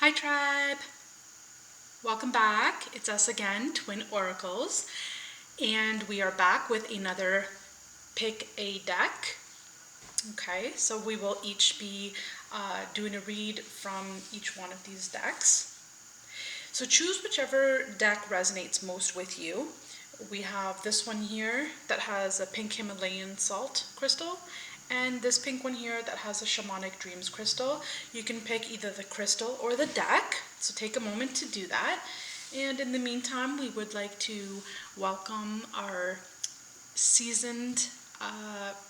Hi tribe! Welcome back. It's us again, Twin Oracles, and we are back with another pick a deck. Okay, so we will each be doing a read from each one of these decks. So choose whichever deck resonates most with you. We have this one here that has a pink Himalayan salt crystal, and this pink one here that has a shamanic dreams crystal. You can pick either the crystal or the deck, so take a moment to do that. And in the meantime, we would like to welcome our seasoned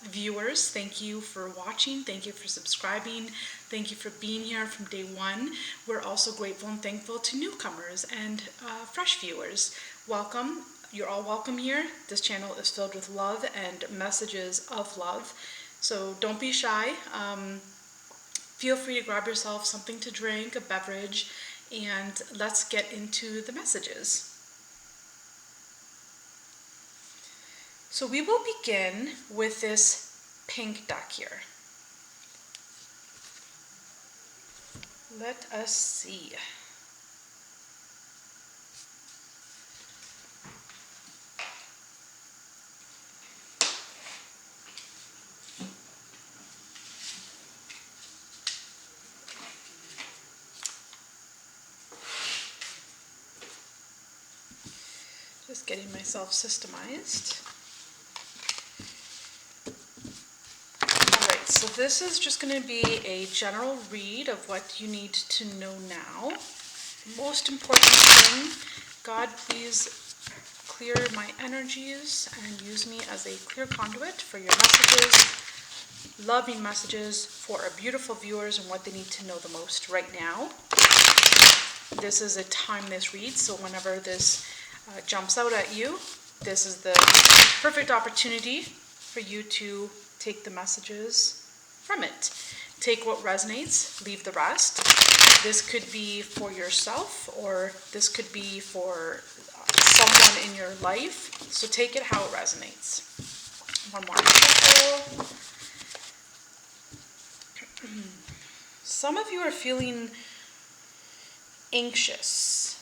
viewers. Thank you for watching. Thank you for subscribing. Thank you for being here from day one. We're also grateful and thankful to newcomers and fresh viewers. Welcome. You're all welcome here. This channel is filled with love and messages of love. So don't be shy. Feel free to grab yourself something to drink, a beverage, and let's get into the messages. So we will begin with this pink deck here. Let us see. Just getting myself systemized. Alright, so this is just going to be a general read of what you need to know now. Most important thing, God, please clear my energies and use me as a clear conduit for your messages, loving messages for our beautiful viewers and what they need to know the most right now. This is a timeless read, so whenever this jumps out at you, this is the perfect opportunity for you to take the messages from it. Take what resonates, leave the rest. This could be for yourself, or this could be for someone in your life. So take it how it resonates. One more shuffle. Some of you are feeling anxious.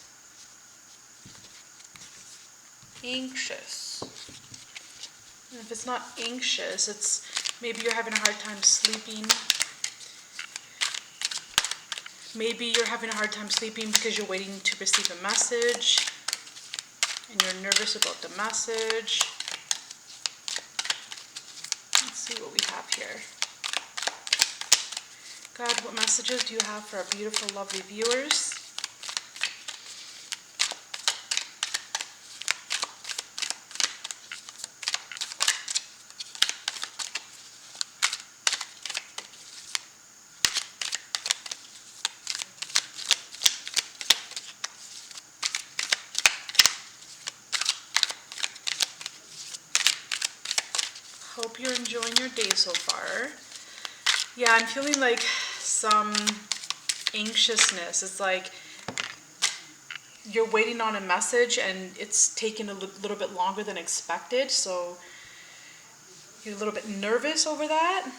And if it's not anxious, it's maybe you're having a hard time sleeping. Maybe you're having a hard time sleeping because you're waiting to receive a message and you're nervous about the message. Let's see what we have here. God, what messages do you have for our beautiful, lovely viewers? Hope you're enjoying your day so far. Yeah, I'm feeling like some anxiousness. It's like you're waiting on a message and it's taking a little bit longer than expected, so you're a little bit nervous over that.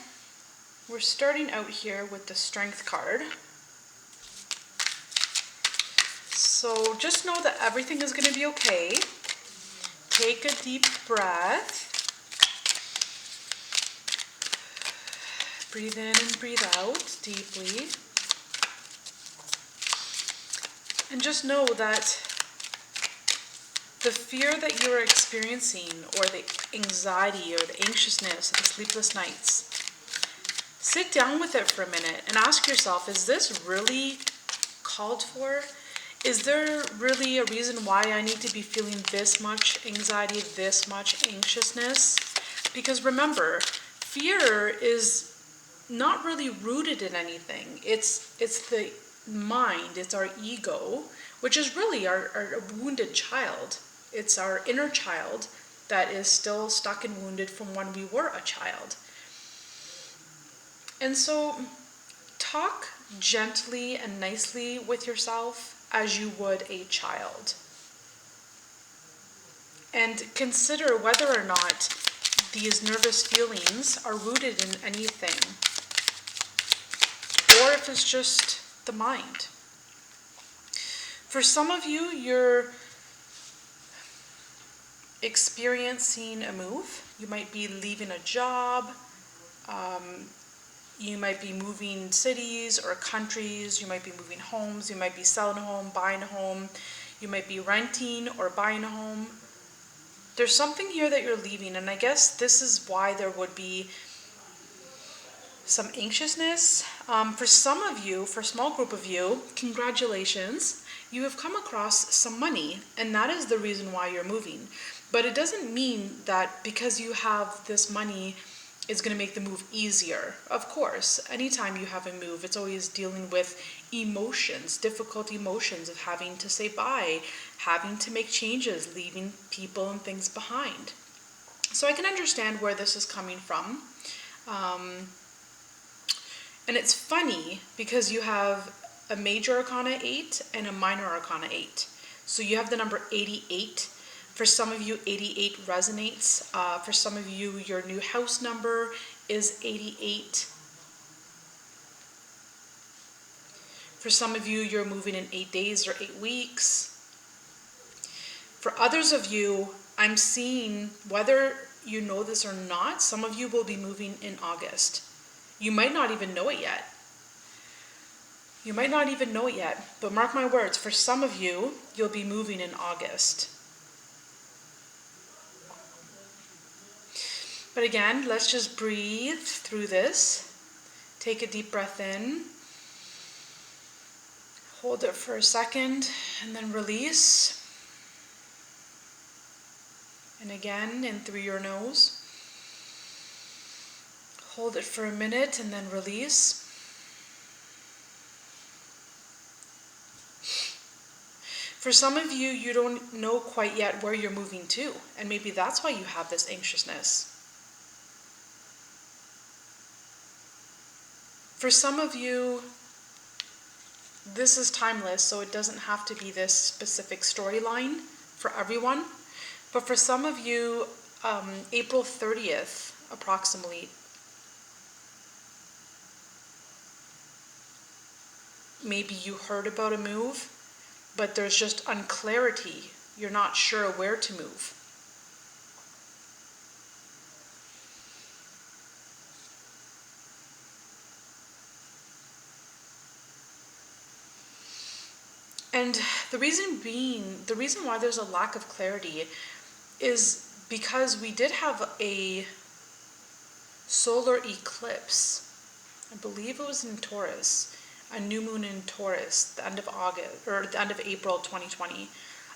We're starting out here with the Strength card. So just know that everything is going to be okay. Take a deep breath. Breathe in and breathe out deeply. And just know that the fear that you're experiencing, or the anxiety, or the anxiousness, or the sleepless nights, sit down with it for a minute and ask yourself, is this really called for? Is there really a reason why I need to be feeling this much anxiety, this much anxiousness? Because remember, fear is not really rooted in anything. It's the mind, it's our ego, which is really our wounded child. It's our inner child that is still stuck and wounded from when we were a child. And so talk gently and nicely with yourself as you would a child. And consider whether or not these nervous feelings are rooted in anything, or if it's just the mind. For some of you, you're experiencing a move. You might be leaving a job. You might be moving cities or countries. You might be moving homes. You might be selling a home, buying a home. You might be renting or buying a home. There's something here that you're leaving, and I guess this is why there would be some anxiousness. For some of you, for a small group of you, congratulations, you have come across some money, and that is the reason why you're moving. But it doesn't mean that because you have this money, it's going to make the move easier. Of course, anytime you have a move, it's always dealing with emotions, difficult emotions of having to say bye, having to make changes, leaving people and things behind. So I can understand where this is coming from. And it's funny because you have a major arcana 8 and a minor arcana 8. So you have the number 88. For some of you, 88 resonates. For some of you, your new house number is 88. For some of you, you're moving in 8 days or 8 weeks. For others of you, I'm seeing, whether you know this or not, some of you will be moving in August. You might not even know it yet. You might not even know it yet, but mark my words, for some of you, you'll be moving in August. But again, let's just breathe through this. Take a deep breath in. Hold it for a second, and then release. And again, in through your nose. Hold it for a minute, and then release. For some of you, you don't know quite yet where you're moving to, and maybe that's why you have this anxiousness. For some of you, this is timeless, so it doesn't have to be this specific storyline for everyone. But for some of you, April 30th, approximately, maybe you heard about a move, but there's just unclarity. You're not sure where to move. And the reason why there's a lack of clarity is because we did have a solar eclipse. I believe it was in Taurus, a new moon in Taurus, the end of August, or the end of April 2020.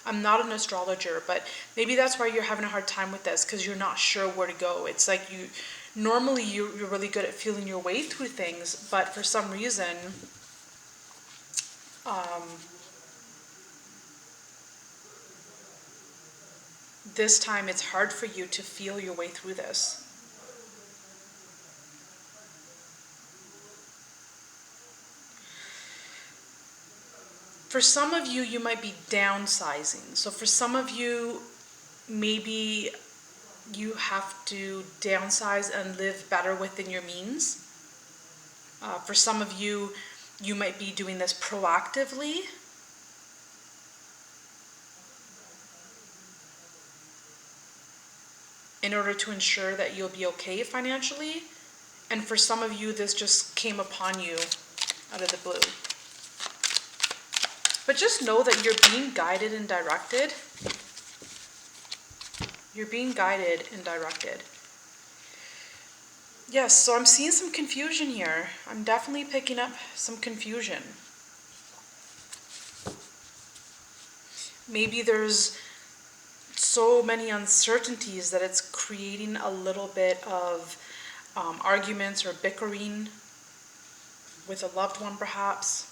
I'm not an astrologer, but maybe that's why you're having a hard time with this, because you're not sure where to go. It's like normally you're really good at feeling your way through things, but for some reason, this time it's hard for you to feel your way through this. For some of you, you might be downsizing. So for some of you, maybe you have to downsize and live better within your means. For some of you, you might be doing this proactively. In order to ensure that you'll be okay financially. And for some of you, this just came upon you out of the blue. But just know that you're being guided and directed. You're being guided and directed. Yes, so I'm seeing some confusion here. I'm definitely picking up some confusion. Maybe there's so many uncertainties that it's creating a little bit of arguments or bickering with a loved one, perhaps.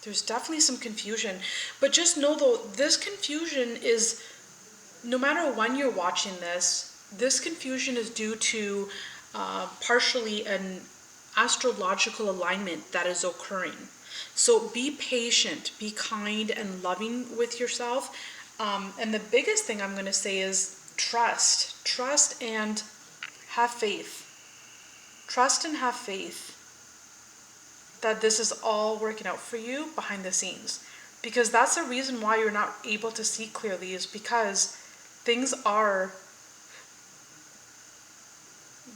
There's definitely some confusion. But just know, though, this confusion is, no matter when you're watching this confusion is due to partially an astrological alignment that is occurring. So be patient, be kind and loving with yourself. And the biggest thing I'm going to say is trust. Trust and have faith. Trust and have faith. that this is all working out for you behind the scenes. Because that's the reason why you're not able to see clearly, is because things are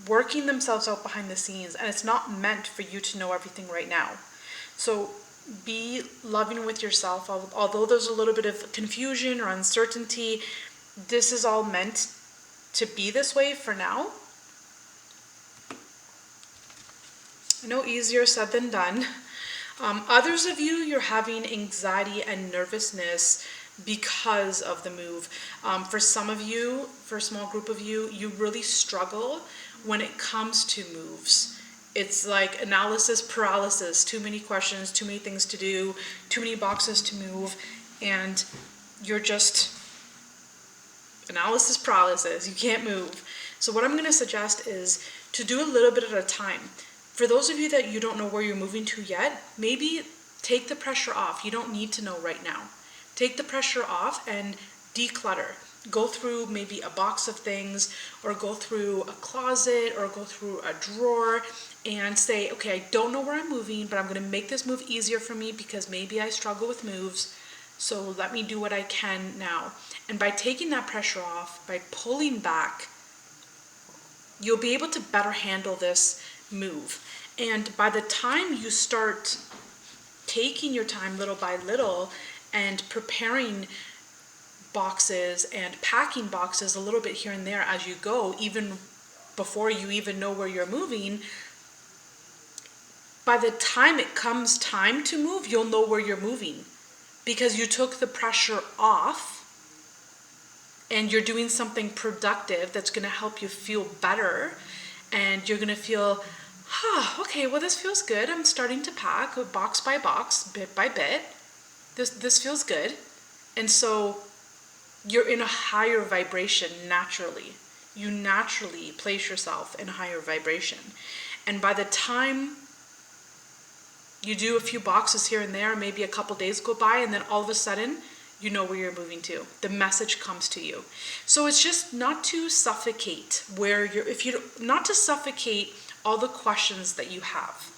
working themselves out behind the scenes, and it's not meant for you to know everything right now. So be loving with yourself. Although there's a little bit of confusion or uncertainty, this is all meant to be this way for now. I know easier said than done. Others of you, you're having anxiety and nervousness because of the move. For some of you, for a small group of you, you really struggle when it comes to moves. It's like analysis paralysis, too many questions, too many things to do, too many boxes to move, and you're just analysis paralysis. You can't move. So what I'm going to suggest is to do a little bit at a time. For those of you that you don't know where you're moving to yet, maybe take the pressure off. You don't need to know right now. Take the pressure off and declutter. Go through maybe a box of things, or go through a closet, or go through a drawer and say, okay, I don't know where I'm moving, but I'm going to make this move easier for me because maybe I struggle with moves. So let me do what I can now. And by taking that pressure off, by pulling back, you'll be able to better handle this move. And by the time you start taking your time little by little and preparing boxes and packing boxes a little bit here and there as you go, even before you even know where you're moving, by the time it comes time to move, you'll know where you're moving because you took the pressure off and you're doing something productive that's going to help you feel better, and you're going to feel, okay, well, this feels good. I'm starting to pack box by box, bit by bit. This feels good. And so you're in a higher vibration naturally. You naturally place yourself in a higher vibration. And by the time you do a few boxes here and there, maybe a couple days go by, and then all of a sudden, you know where you're moving to. The message comes to you. So it's just not to suffocate not to suffocate all the questions that you have.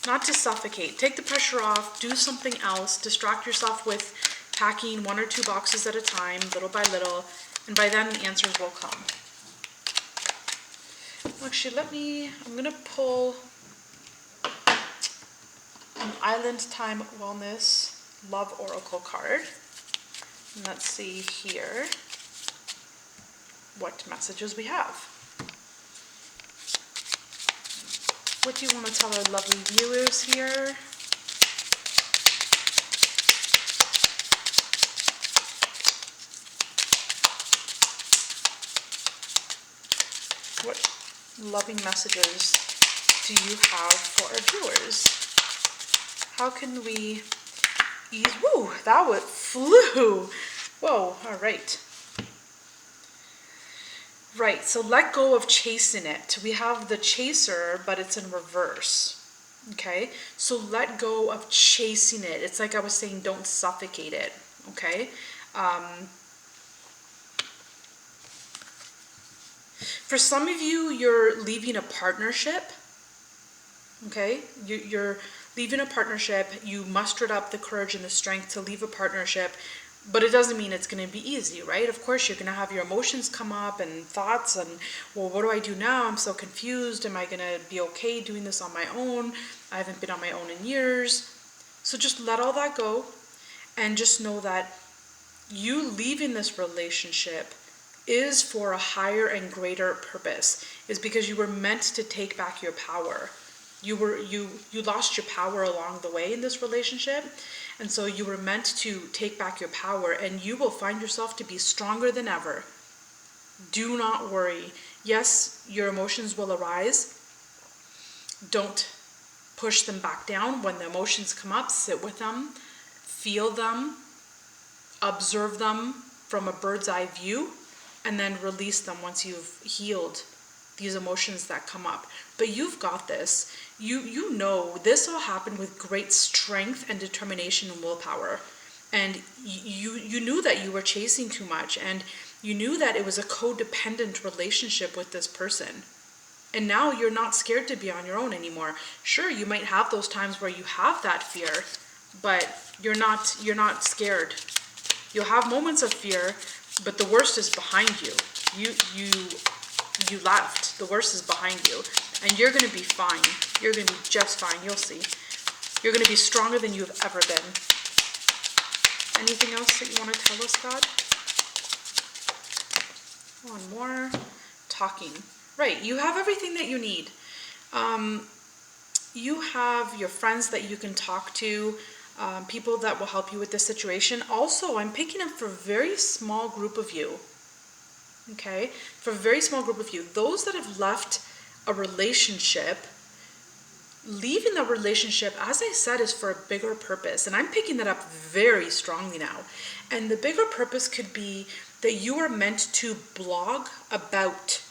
Not to suffocate. Take the pressure off, do something else, distract yourself with packing 1 or 2 boxes at a time, little by little, and by then the answers will come. Actually, I'm going to pull an Island Time Wellness Love Oracle card. And let's see here what messages we have. What do you want to tell our lovely viewers here? What loving messages do you have for our viewers? How can we ease? Woo, that one flew. Whoa, all right. Right, so let go of chasing it. We have the chaser, but it's in reverse. Okay, so let go of chasing it. It's like I was saying, don't suffocate it. Okay. For some of you, you're leaving a partnership. Okay, you're leaving a partnership. You mustered up the courage and the strength to leave a partnership, but it doesn't mean it's going to be easy, right? Of course, you're going to have your emotions come up and thoughts and, well, what do I do now? I'm so confused. Am I going to be okay doing this on my own? I haven't been on my own in years. So just let all that go and just know that you leaving this relationship is for a higher and greater purpose. Is because you were meant to take back your power. You lost your power along the way in this relationship, and so you were meant to take back your power, and you will find yourself to be stronger than ever. Do not worry. Yes, your emotions will arise. Don't push them back down. When the emotions come up, sit with them, feel them, observe them from a bird's eye view, and then release them once you've healed these emotions that come up. But you've got this. You know this will happen with great strength and determination and willpower. And you knew that you were chasing too much, and You knew that it was a codependent relationship with this person. And now you're not scared to be on your own anymore. Sure, you might have those times where you have that fear, but you're not scared. You'll have moments of fear, but the worst is behind you. You left. The worst is behind you. And you're going to be fine. You're going to be just fine. You'll see. You're going to be stronger than you've ever been. Anything else that you want to tell us, God? One more. Talking. Right. You have everything that you need. You have your friends that you can talk to, people that will help you with this situation. Also, I'm picking up for a very small group of you. Okay? For a very small group of you. Those that have left a relationship, leaving the relationship, as I said, is for a bigger purpose. And I'm picking that up very strongly now. And the bigger purpose could be that you are meant to blog about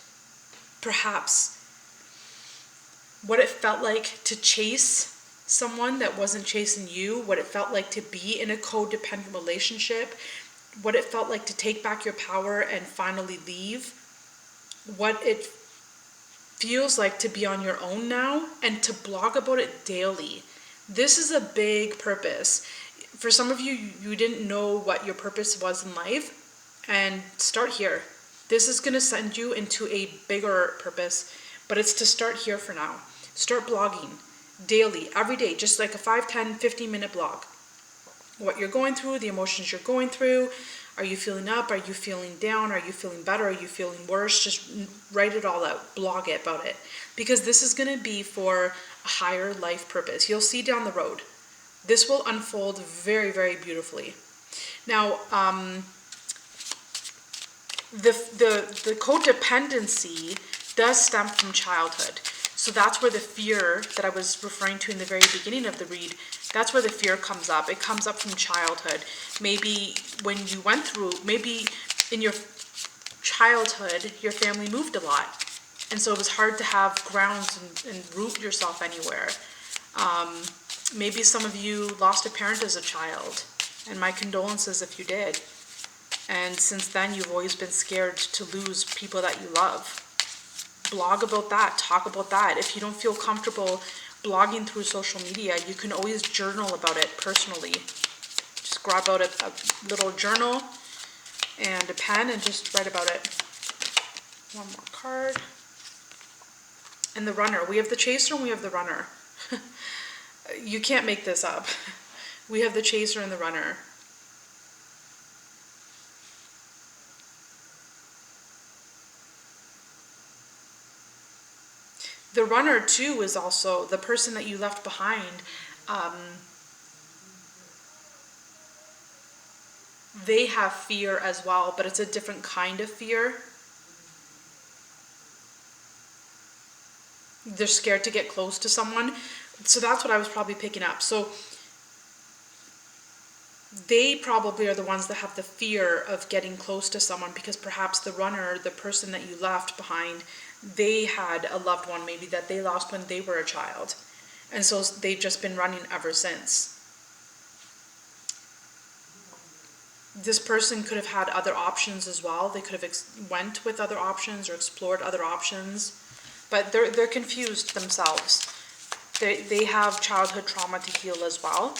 perhaps what it felt like to chase someone that wasn't chasing you, what it felt like to be in a codependent relationship, what it felt like to take back your power and finally leave, what it feels like to be on your own now, and to blog about it daily. This is a big purpose. For some of you, you didn't know what your purpose was in life, and start here. This is going to send you into a bigger purpose, but it's to start here for now. Start blogging daily, every day, just like a 5, 10, 15-minute blog. What you're going through, the emotions you're going through. Are you feeling up? Are you feeling down? Are you feeling better? Are you feeling worse? Just write it all out. Blog it about it. Because this is going to be for a higher life purpose. You'll see down the road. This will unfold very, very beautifully. Now, the codependency does stem from childhood. So that's where the fear that I was referring to in the very beginning of the read, that's where the fear comes up. It comes up from childhood. Maybe when you went through, maybe in your childhood, your family moved a lot. And so it was hard to have grounds and root yourself anywhere. Maybe some of you lost a parent as a child. And my condolences if you did. And since then, you've always been scared to lose people that you love. Blog about that. Talk about that. If you don't feel comfortable blogging through social media, you can always journal about it personally. Just grab out a little journal and a pen and just write about it. One more card. And the runner. We have the chaser and we have the runner. You can't make this up. We have the chaser and the runner. The runner, too, is also the person that you left behind. They have fear as well, but it's a different kind of fear. They're scared to get close to someone. So that's what I was probably picking up. So they probably are the ones that have the fear of getting close to someone because perhaps the runner, the person that you left behind, they had a loved one maybe that they lost when they were a child. And so they've just been running ever since. This person could have had other options as well. They could have went with other options or explored other options. But they're confused themselves. They have childhood trauma to heal as well,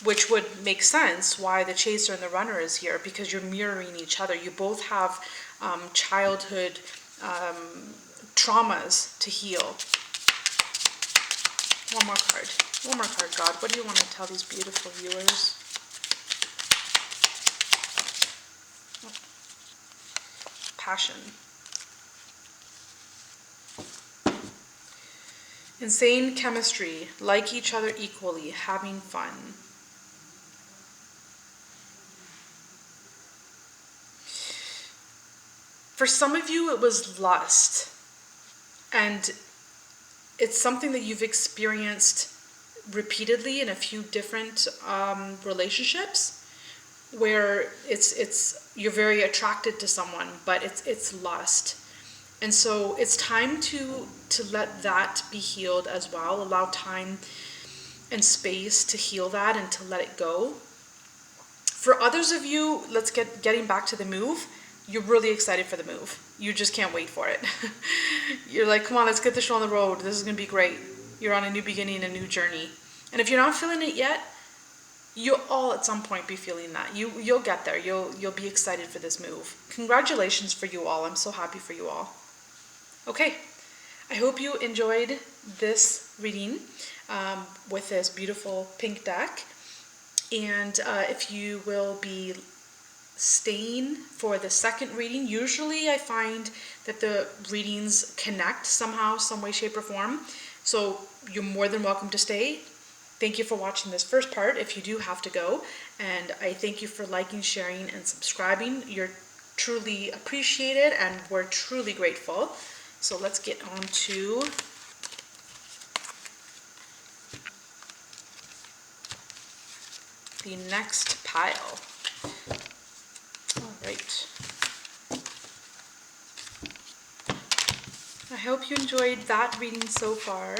which would make sense why the chaser and the runner is here, because you're mirroring each other. You both have childhood traumas to heal. One more card. One more card, God. What do you want to tell these beautiful viewers? Passion. Insane chemistry, like each other equally, having fun. For some of you, it was lust. And it's something that you've experienced repeatedly in a few different relationships, where you're very attracted to someone, but it's lust. And so it's time to let that be healed as well. Allow time and space to heal that and to let it go. For others of you, let's getting back to the move. you're really excited for the move. You just can't wait for it. You're like, come on, let's get this show on the road. This is going to be great. You're on a new beginning, a new journey. And if you're not feeling it yet, you'll all at some point be feeling that. You'll get there. You'll be excited for this move. Congratulations for you all. I'm so happy for you all. Okay, I hope you enjoyed this reading with this beautiful pink deck. And if you will be staying for the second reading, usually I find that the readings connect somehow, some way, shape, or form. So you're more than welcome to stay. Thank you for watching this first part if you do have to go. And I thank you for liking, sharing, and subscribing. You're truly appreciated and we're truly grateful. So let's get on to the next pile. All right. I hope you enjoyed that reading so far.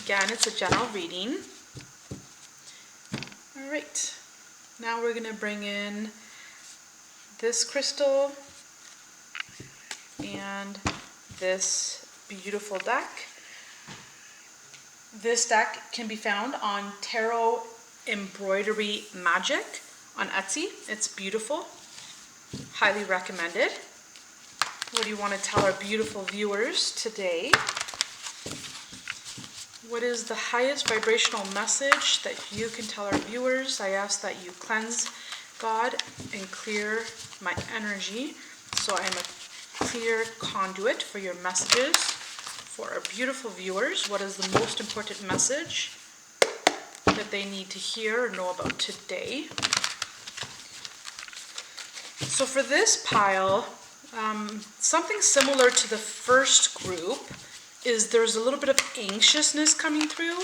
Again, it's a general reading. All right. Now we're going to bring in this crystal and this beautiful deck. This deck can be found on Tarot Embroidery Magic on Etsy. It's beautiful. Highly recommended. What do you want to tell our beautiful viewers today? What is the highest vibrational message that you can tell our viewers? I ask that you cleanse, God, and clear my energy so I am a clear conduit for your messages for our beautiful viewers. What is the most important message that they need to hear or know about today? So for this pile, something similar to the first group is there's a little bit of anxiousness coming through,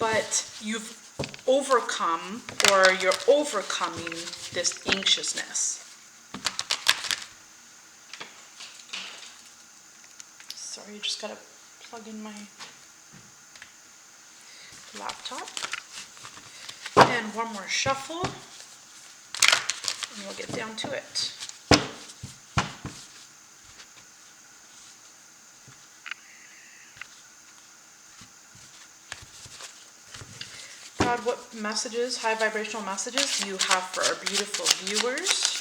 but you've overcome or you're overcoming this anxiousness. Sorry, just gotta plug in my laptop. And one more shuffle, and we'll get down to it. God, what messages, high vibrational messages, do you have for our beautiful viewers?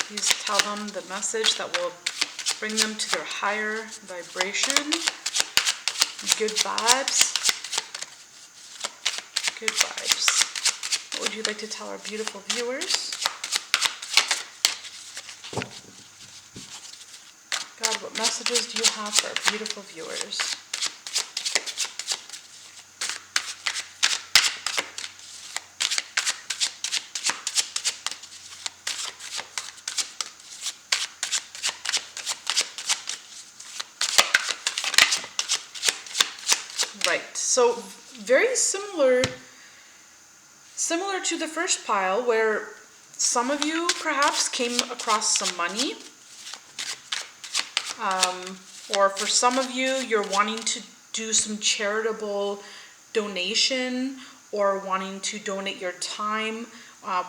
Please tell them the message that will bring them to their higher vibration. Good vibes. Good vibes. What would you like to tell our beautiful viewers? God, what messages do you have for our beautiful viewers? Right, so very similar to the first pile, where some of you perhaps came across some money, or for some of you, you're wanting to do some charitable donation or wanting to donate your time,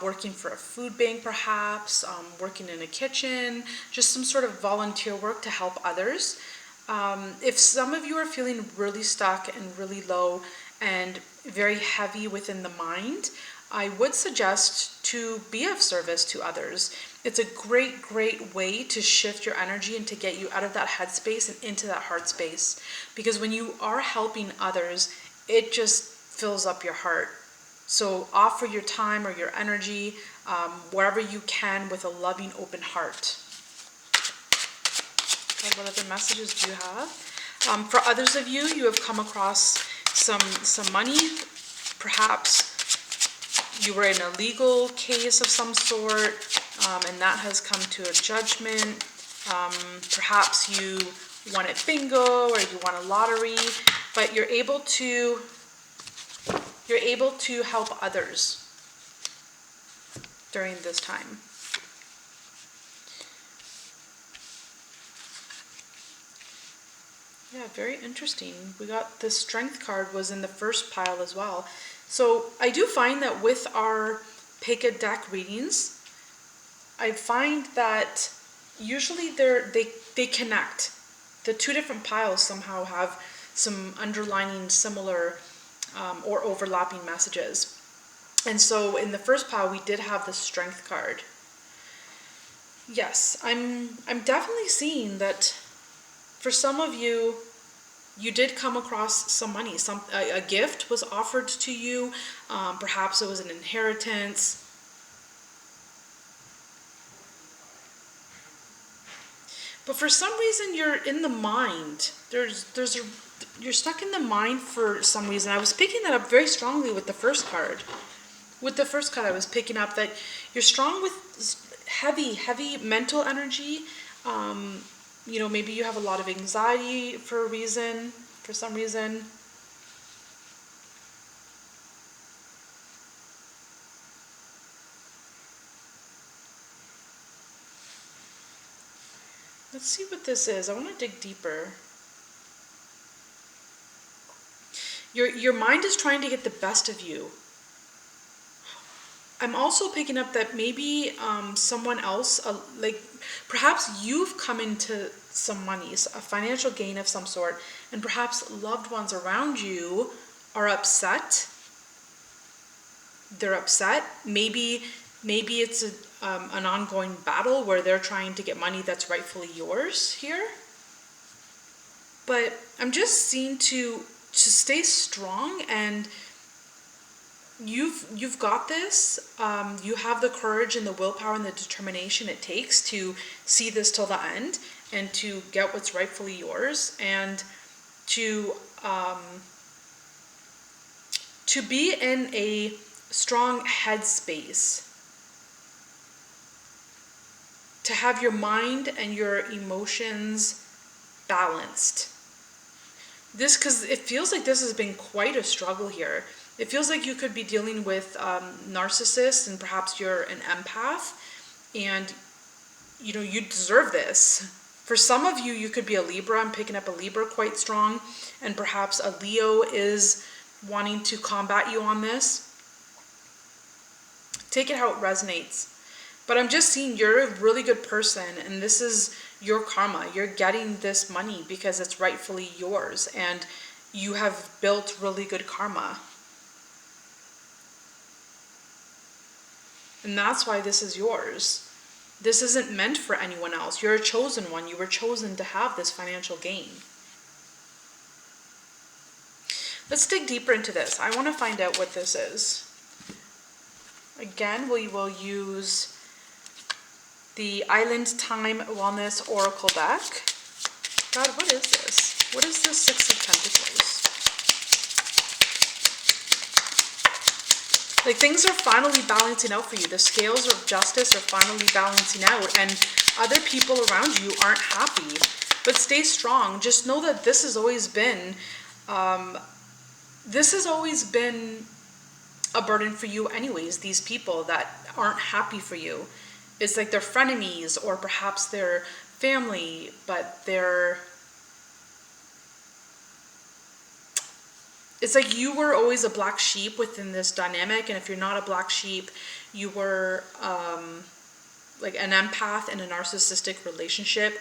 working for a food bank perhaps, working in a kitchen, just some sort of volunteer work to help others. If some of you are feeling really stuck and really low and very heavy within the mind, I would suggest to be of service to others. It's a great, great way to shift your energy and to get you out of that head space and into that heart space. Because when you are helping others, it just fills up your heart. So offer your time or your energy wherever you can with a loving, open heart. What other messages do you have? For others of you, you have come across some money. Perhaps you were in a legal case of some sort, and that has come to a judgment. Perhaps you won at bingo or you won a lottery, but you're able to help others during this time. Yeah, very interesting. We got the Strength card was in the first pile as well. So I do find that with our pick a deck readings, I find that usually they connect. The two different piles somehow have some underlining similar or overlapping messages. And so in the first pile, we did have the Strength card. Yes, I'm definitely seeing that for some of you, you did come across some money. A gift was offered to you. Perhaps it was an inheritance. But for some reason, you're in the mind. You're stuck in the mind for some reason. I was picking that up very strongly with the first card. With the first card, I was picking up that you're strong with heavy mental energy. Maybe you have a lot of anxiety for some reason. Let's see what this is. I want to dig deeper. Your mind is trying to get the best of you. I'm also picking up that maybe someone else, perhaps you've come into some money, a financial gain of some sort, and perhaps loved ones around you are upset. They're upset. Maybe it's an ongoing battle where they're trying to get money that's rightfully yours here. But I'm just seeing to stay strong, and you've got this. You have the courage and the willpower and the determination it takes to see this till the end and to get what's rightfully yours, and to be in a strong headspace, to have your mind and your emotions balanced. Because it feels like this has been quite a struggle here. It feels like you could be dealing with narcissists, and perhaps you're an empath, and you deserve this. For some of you, you could be a Libra. I'm picking up a Libra quite strong, and perhaps a Leo is wanting to combat you on this. Take it how it resonates. But I'm just seeing you're a really good person, and this is your karma. You're getting this money because it's rightfully yours, and you have built really good karma. And that's why this is yours. This isn't meant for anyone else. You're a chosen one. You were chosen to have this financial gain. Let's dig deeper into this. I want to find out what this is. Again, we will use the Island Time Wellness Oracle deck. God, what is this? What is this Six of Pentacles? Like, things are finally balancing out for you. The scales of justice are finally balancing out, and other people around you aren't happy. But stay strong. Just know that this has always been a burden for you anyways. These people that aren't happy for you. It's like they're frenemies, or perhaps they're family, but it's like you were always a black sheep within this dynamic, and if you're not a black sheep, you were like an empath in a narcissistic relationship.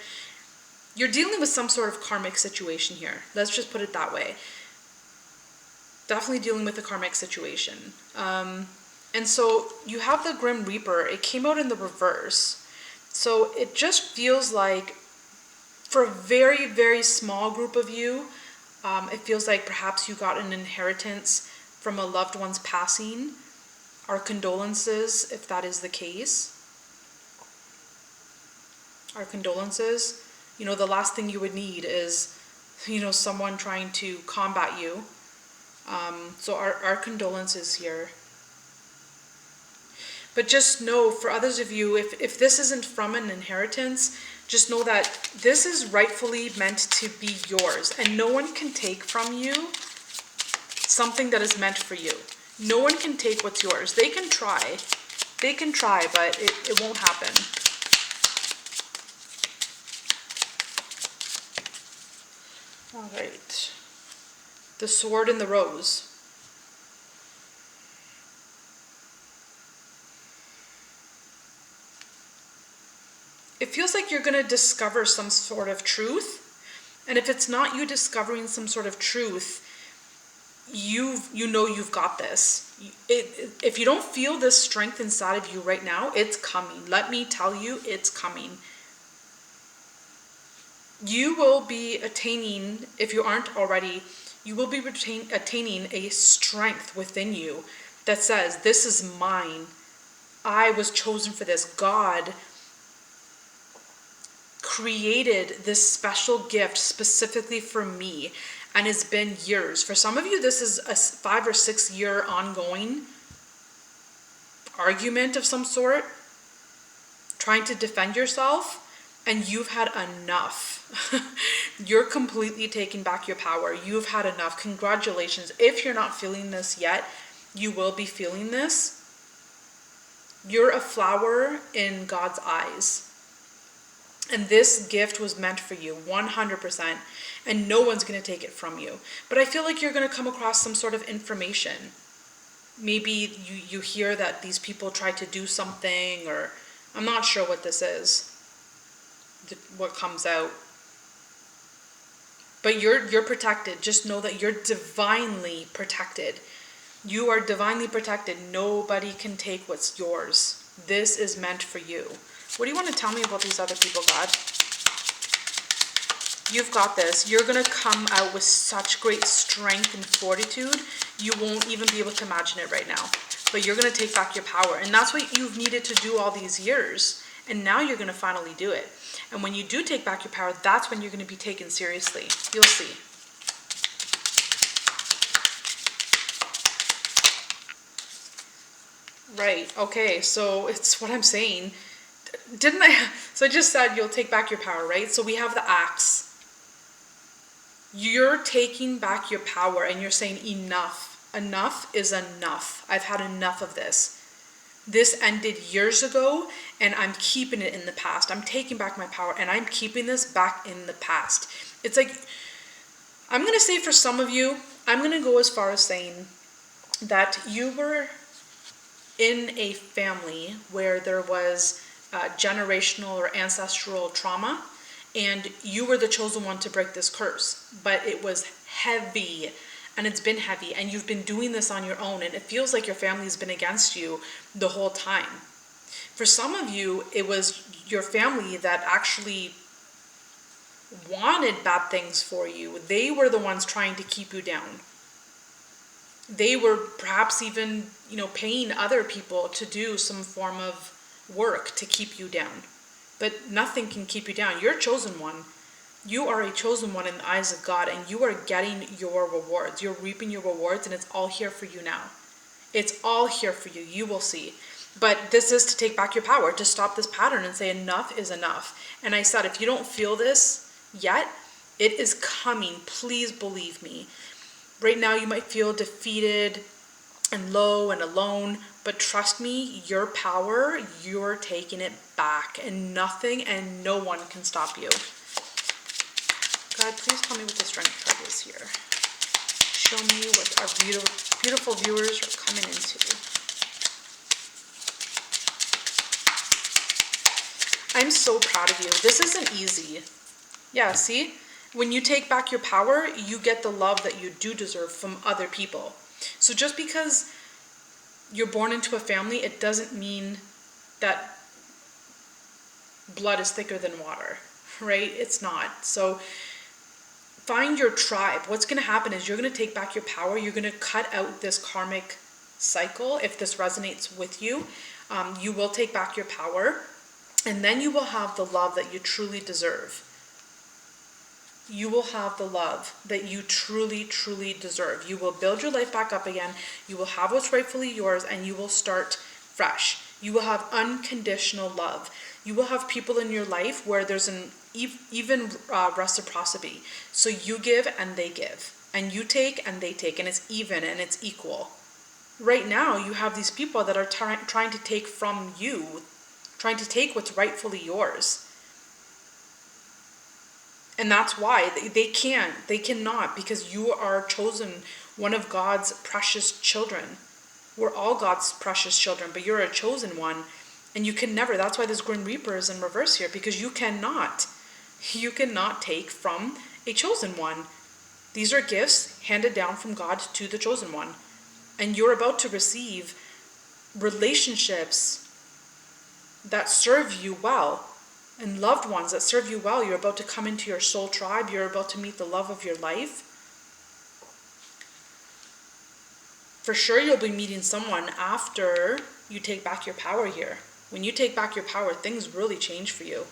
You're dealing with some sort of karmic situation here. Let's just put it that way. Definitely dealing with a karmic situation. And so you have the Grim Reaper. It came out in the reverse. So it just feels like for a very, very small group of you, it feels like perhaps you got an inheritance from a loved one's passing. Our condolences, if that is the case. Our condolences. The last thing you would need is, someone trying to combat you. So our condolences here. But just know, for others of you, if this isn't from an inheritance, just know that this is rightfully meant to be yours. And no one can take from you something that is meant for you. No one can take what's yours. They can try. But it won't happen. All right. The Sword and the Rose. it feels like you're going to discover some sort of truth. And if it's not you discovering some sort of truth, you've got this. If you don't feel this strength inside of you right now, it's coming. Let me tell you, it's coming. You will be attaining, if you aren't already, you will be attaining a strength within you that says, this is mine. I was chosen for this. God created this special gift specifically for me, and it's been years. For some of you, this is a 5 or 6 year ongoing argument of some sort, trying to defend yourself, and you've had enough. You're completely taking back your power. You've had enough. Congratulations. If you're not feeling this yet, you will be feeling this. You're a flower in God's eyes. And this gift was meant for you, 100%. And no one's going to take it from you. But I feel like you're going to come across some sort of information. Maybe you hear that these people tried to do something, or I'm not sure what this is, what comes out. But you're protected. Just know that you're divinely protected. You are divinely protected. Nobody can take what's yours. This is meant for you. What do you want to tell me about these other people, God? You've got this. You're going to come out with such great strength and fortitude. You won't even be able to imagine it right now. But you're going to take back your power. And that's what you've needed to do all these years. And now you're going to finally do it. And when you do take back your power, that's when you're going to be taken seriously. You'll see. Right. Okay. So it's what I'm saying. Didn't I? So I just said you'll take back your power, right? So we have the axe. You're taking back your power and you're saying enough. Enough is enough. I've had enough of this. This ended years ago and I'm keeping it in the past. I'm taking back my power and I'm keeping this back in the past. It's like, I'm going to say for some of you, I'm going to go as far as saying that you were in a family where there was generational or ancestral trauma, and you were the chosen one to break this curse. But it was heavy, and it's been heavy, and you've been doing this on your own, and it feels like your family's been against you the whole time. For some of you, it was your family that actually wanted bad things for you. They were the ones trying to keep you down. They were perhaps even, paying other people to do some form of work to keep you down. But nothing can keep you down. You're a chosen one. You are a chosen one in the eyes of God, and you are getting your rewards. You're reaping your rewards, and it's all here for you now. It's all here for you. You will see. But this is to take back your power, to stop this pattern and say enough is enough. And I said, if you don't feel this yet, it is coming. Please believe me. Right now you might feel defeated and low and alone, but trust me, your power, you're taking it back, and nothing and no one can stop you. God, please tell me what the strength card is here. Show me what our beautiful viewers are coming into. I'm so proud of you. This isn't easy. Yeah, see? When you take back your power, you get the love that you do deserve from other people. So just because you're born into a family, it doesn't mean that blood is thicker than water, right? It's not. So find your tribe. What's going to happen is you're going to take back your power. You're going to cut out this karmic cycle. If this resonates with you, you will take back your power, and then you will have the love that you truly deserve. You will have the love that you truly, truly deserve. You will build your life back up again. You will have what's rightfully yours, and you will start fresh. You will have unconditional love. You will have people in your life where there's an even reciprocity. So you give and they give, and you take and they take, and it's even and it's equal. Right now, you have these people that are trying to take from you, trying to take what's rightfully yours. And that's why they cannot, because you are chosen, one of God's precious children. We're all God's precious children, but you're a chosen one, And you can never, that's why this Grim Reaper is in reverse here, because you cannot take from a chosen one. These are gifts handed down from God to the chosen one. And you're about to receive relationships that serve you well, and loved ones that serve you well. You're about to come into your soul tribe. You're about to meet the love of your life. For sure, you'll be meeting someone after you take back your power here. When you take back your power, things really change for you.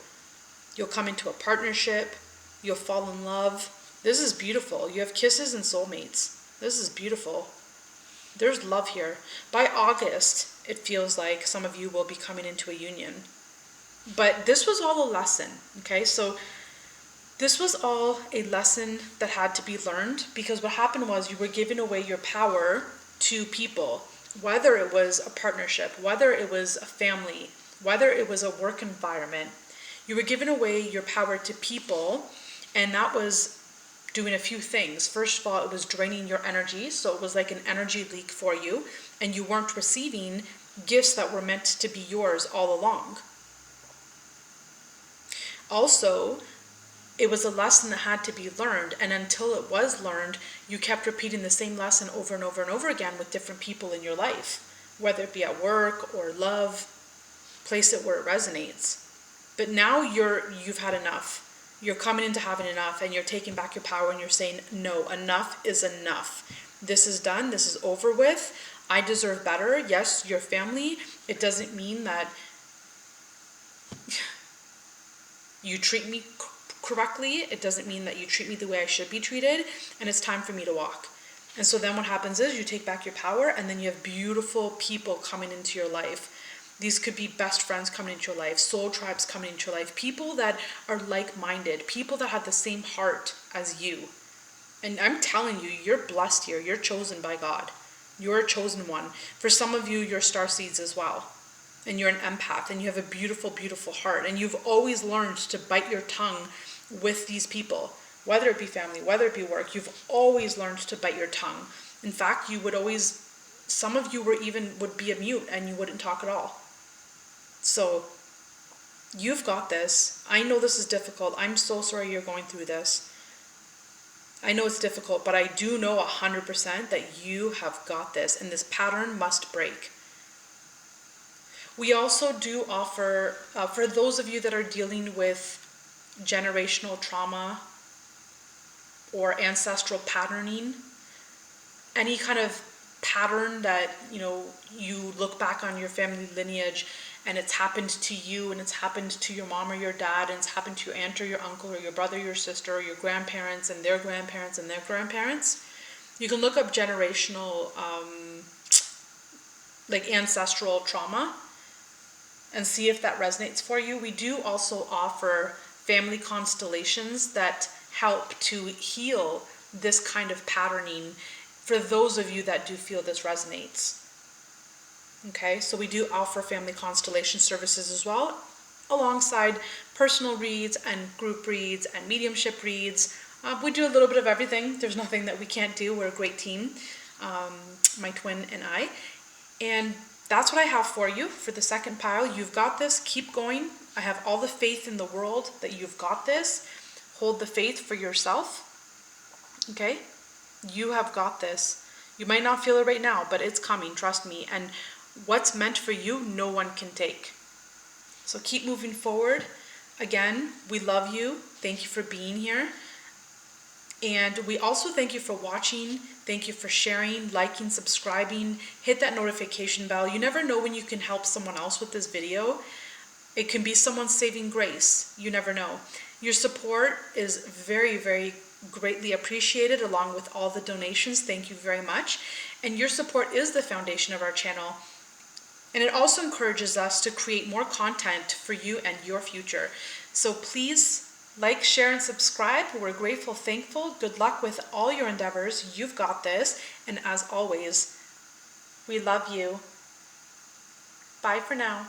You'll come into a partnership. You'll fall in love. This is beautiful. You have kisses and soulmates. This is beautiful. There's love here. By August, it feels like some of you will be coming into a union. But this was all a lesson, okay? So this was all a lesson that had to be learned, because what happened was you were giving away your power to people, whether it was a partnership, whether it was a family, whether it was a work environment. You were giving away your power to people, and that was doing a few things. First of all, it was draining your energy, so it was like an energy leak for you, and you weren't receiving gifts that were meant to be yours all along. Also, it was a lesson that had to be learned, and until it was learned, you kept repeating the same lesson over and over and over again with different people in your life, whether it be at work or love. Place it where it resonates. But now you've had enough. You're coming into having enough, and you're taking back your power, and you're saying, no, enough is enough. This is done. This is over with. I deserve better. Yes, your family. It doesn't mean that you treat me correctly. It doesn't mean that you treat me the way I should be treated, and it's time for me to walk. And so then what happens is you take back your power, and then you have beautiful people coming into your life. These could be best friends coming into your life, soul tribes coming into your life, people that are like-minded, people that have the same heart as you. And I'm telling you, you're blessed here. You're chosen by God. You're a chosen one. For some of you, you're star seeds as well. And you're an empath, and you have a beautiful, beautiful heart. And you've always learned to bite your tongue with these people, whether it be family, whether it be work. You've always learned to bite your tongue. In fact, some of you would be a mute, and you wouldn't talk at all. So you've got this. I know this is difficult. I'm so sorry you're going through this. I know it's difficult, but I do know 100% that you have got this, and this pattern must break. We also do offer, for those of you that are dealing with generational trauma or ancestral patterning, any kind of pattern that, you look back on your family lineage and it's happened to you, and it's happened to your mom or your dad, and it's happened to your aunt or your uncle or your brother, your sister, or your grandparents and their grandparents and their grandparents. You can look up generational, like ancestral trauma, and see if that resonates for you. We do also offer family constellations that help to heal this kind of patterning for those of you that do feel this resonates. Okay, so we do offer family constellation services as well, alongside personal reads and group reads and mediumship reads. We do a little bit of everything. There's nothing that we can't do. We're a great team, my twin and I. And that's what I have for you for the second pile. You've got this. Keep going. I have all the faith in the world that you've got this. Hold the faith for yourself. Okay? You have got this. You might not feel it right now, but it's coming. Trust me. And what's meant for you, no one can take. So keep moving forward. Again, we love you. Thank you for being here. And we also thank you for watching. Thank you for sharing, liking, subscribing. Hit that notification bell. You never know when you can help someone else with this video. It can be someone's saving grace. You never know. Your support is very, very greatly appreciated, along with all the donations. Thank you very much. And your support is the foundation of our channel. And it also encourages us to create more content for you and your future. So please like, share, and subscribe. We're grateful, thankful. Good luck with all your endeavors. You've got this. And as always, we love you. Bye for now.